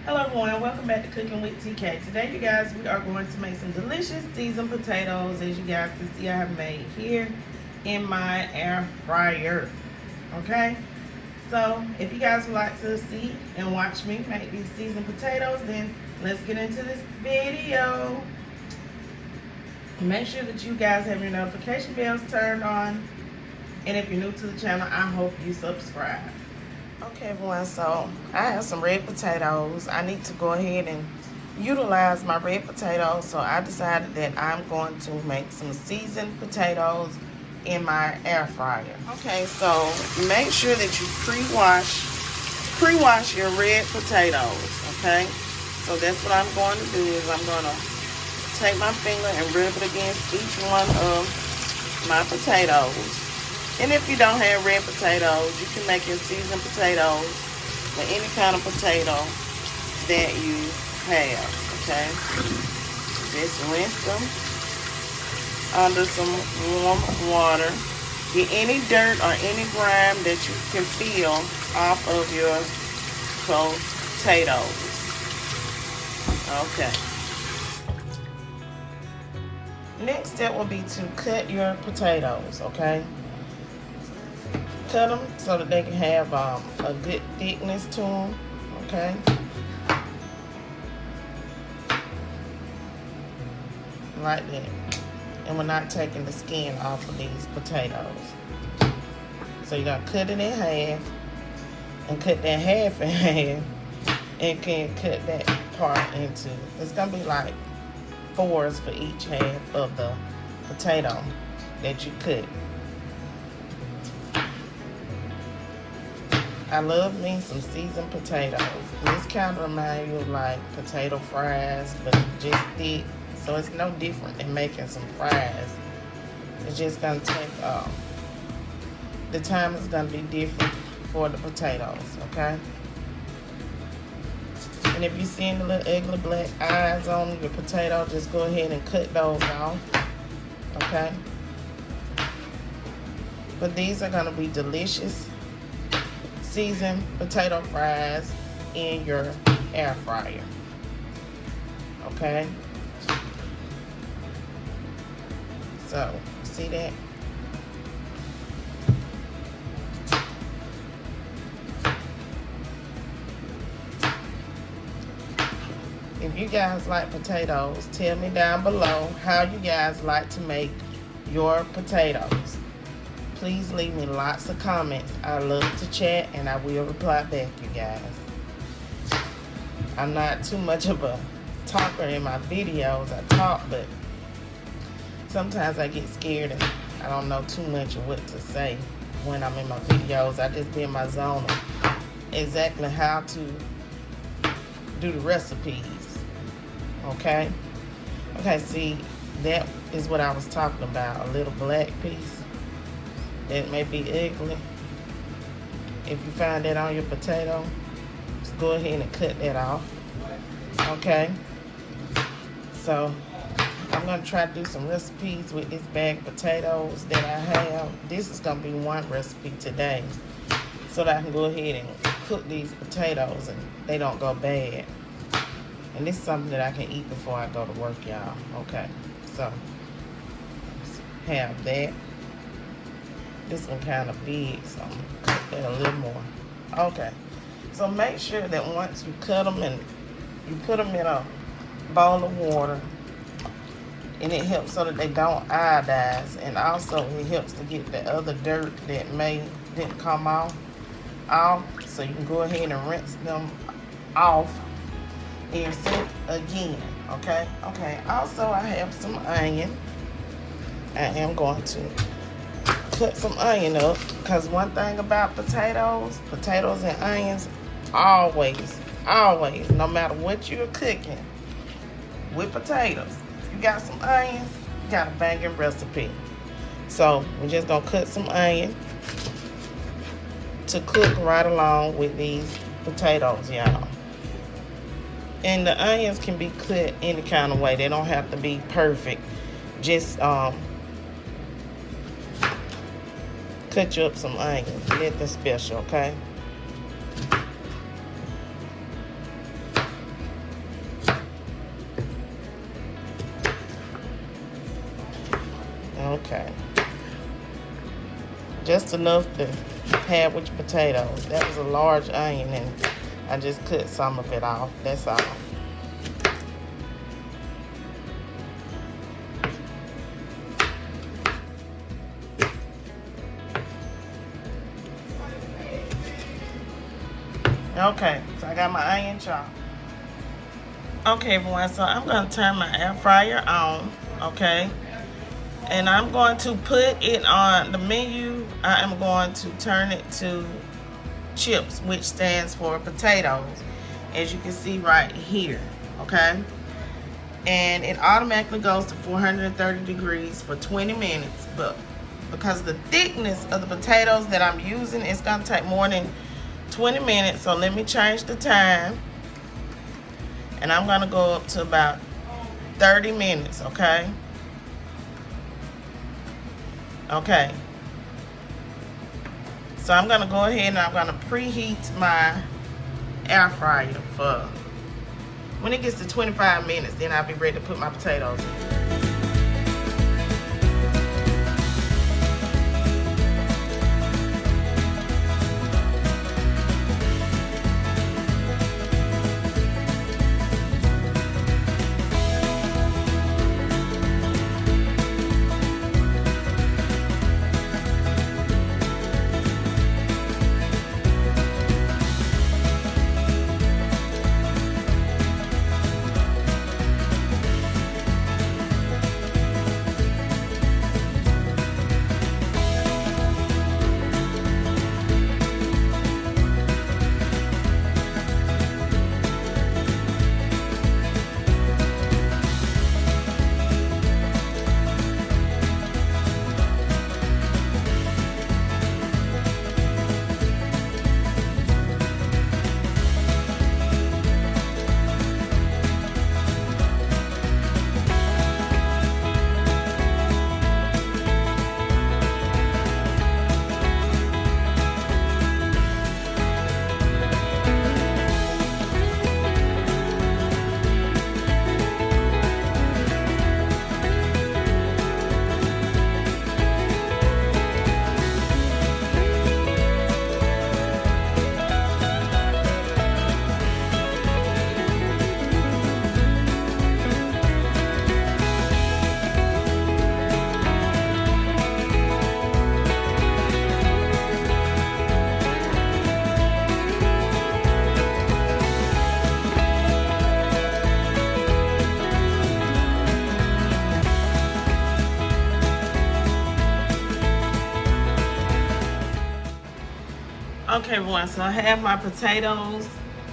Hello everyone, welcome back to Cooking with TK. Today you guys, we are going to make some delicious seasoned potatoes. As you guys can see, I have made here in my air fryer. Okay, so if you guys would like to see and watch me make these seasoned potatoes, then let's get into this video. Make sure that you guys have your notification bells turned on, and if you're new to the channel, I hope you subscribe. Okay everyone, so I have some red potatoes. I need to go ahead and utilize my red potatoes, so I decided that I'm going to make some seasoned potatoes in my air fryer. Okay, so make sure that you pre-wash your red potatoes, okay? So that's what I'm going to do, is I'm going to take my finger and rub it against each one of my potatoes. And if you don't have red potatoes, you can make your seasoned potatoes with any kind of potato that you have, okay? Just rinse them under some warm water. Get any dirt or any grime that you can feel off of your potatoes. Okay. Next step will be to cut your potatoes, okay? Cut them so that they can have a good thickness to them, okay? Like that. And we're not taking the skin off of these potatoes. So you're going to cut it in half, and cut that half in half, and can cut that part into, it's going to be like 4s for each half of the potato that you cut. I love me some seasoned potatoes. This kind of reminds you of like potato fries, but just thick. So it's no different than making some fries. It's just gonna take, the time is gonna be different for the potatoes, okay? And if you're seeing the little ugly black eyes on your potato, just go ahead and cut those off, okay? But these are gonna be delicious seasoned potato fries in your air fryer, okay? So, see that? If you guys like potatoes, tell me down below how you guys like to make your potatoes. Please leave me lots of comments. I love to chat, and I will reply back, you guys. I'm not too much of a talker in my videos. I talk, but sometimes I get scared and I don't know too much of what to say when I'm in my videos. I just be in my zone of exactly how to do the recipes. Okay? Okay, see, that is what I was talking about. A little black piece that may be ugly. If you find that on your potato, just go ahead and cut that off. Okay? So I'm going to try to do some recipes with this bag of potatoes that I have. This is going to be one recipe today, so that I can go ahead and cook these potatoes and they don't go bad. And this is something that I can eat before I go to work, y'all. Okay, so have that. This one kind of big, so I'm going to cut that a little more. Okay, so make sure that once you cut them and you put them in a bowl of water, and it helps so that they don't iodize, and also it helps to get the other dirt that didn't come off, so you can go ahead and rinse them off and sink again. Okay. Also, I have some onion. I am going to cut some onion up, because one thing about potatoes and onions, always, no matter what you're cooking with potatoes, if you got some onions, you got a banging recipe. So we're just gonna cut some onion to cook right along with these potatoes, y'all. And the onions can be cut any kind of way. They don't have to be perfect. Just cut you up some onions. Nothing special, okay? Okay. Just enough to have with your potatoes. That was a large onion and I just cut some of it off. That's all. Okay, so I got my onion chopped. Okay, everyone, so I'm going to turn my air fryer on, okay? And I'm going to put it on the menu. I am going to turn it to chips, which stands for potatoes, as you can see right here, okay? And it automatically goes to 430 degrees for 20 minutes, but because of the thickness of the potatoes that I'm using, it's going to take more than 20 minutes. So let me change the time, and I'm going to go up to about 30 minutes, okay? Okay. So I'm going to go ahead and I'm going to preheat my air fryer for when it gets to 25 minutes, then I'll be ready to put my potatoes in. Okay, everyone, so I have my potatoes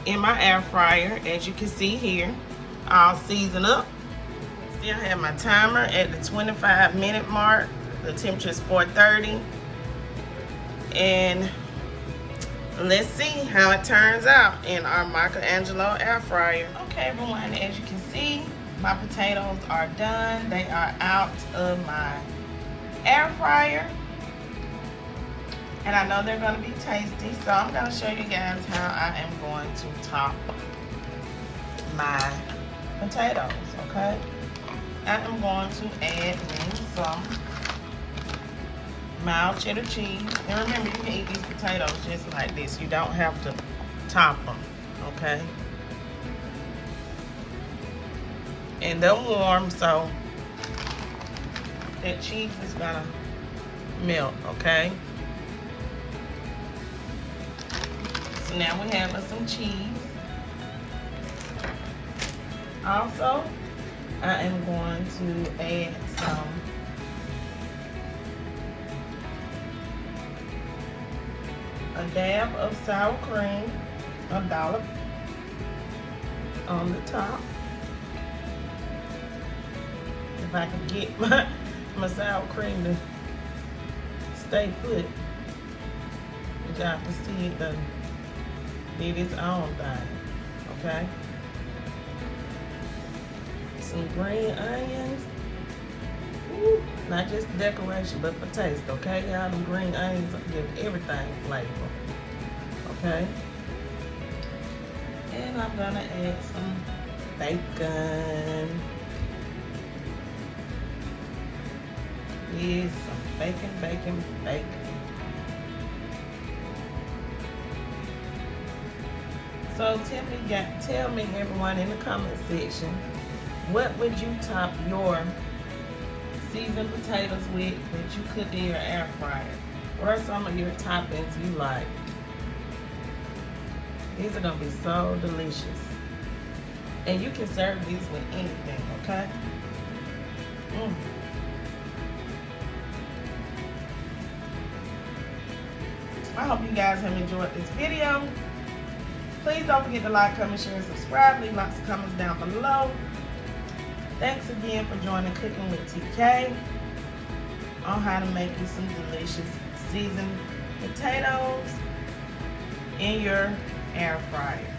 in my air fryer, as you can see here, all seasoned up. Still have my timer at the 25-minute mark. The temperature is 430. And let's see how it turns out in our Michelangelo air fryer. Okay, everyone, as you can see, my potatoes are done. They are out of my air fryer. And I know they're going to be tasty, so I'm going to show you guys how I am going to top my potatoes, okay? I am going to add in some mild cheddar cheese. And remember, you can eat these potatoes just like this. You don't have to top them, okay? And they're warm, so that cheese is going to melt, okay? Now we have some cheese. Also, I am going to add a dab of sour cream, a dollop on the top. If I can get my sour cream to stay put, but y'all can see it done did its own thing, okay? Some green onions. Ooh, not just decoration, but for taste, okay? Y'all, them green onions give everything flavor, okay? And I'm gonna add some bacon. is some bacon, bacon, bacon. So tell me everyone in the comment section, what would you top your seasoned potatoes with that you cook in your air fryer? What are some of your toppings you like? These are gonna be so delicious. And you can serve these with anything, okay? I hope you guys have enjoyed this video. Please don't forget to like, comment, share, and subscribe. Leave lots of comments down below. Thanks again for joining Cooking with TK on how to make you some delicious seasoned potatoes in your air fryer.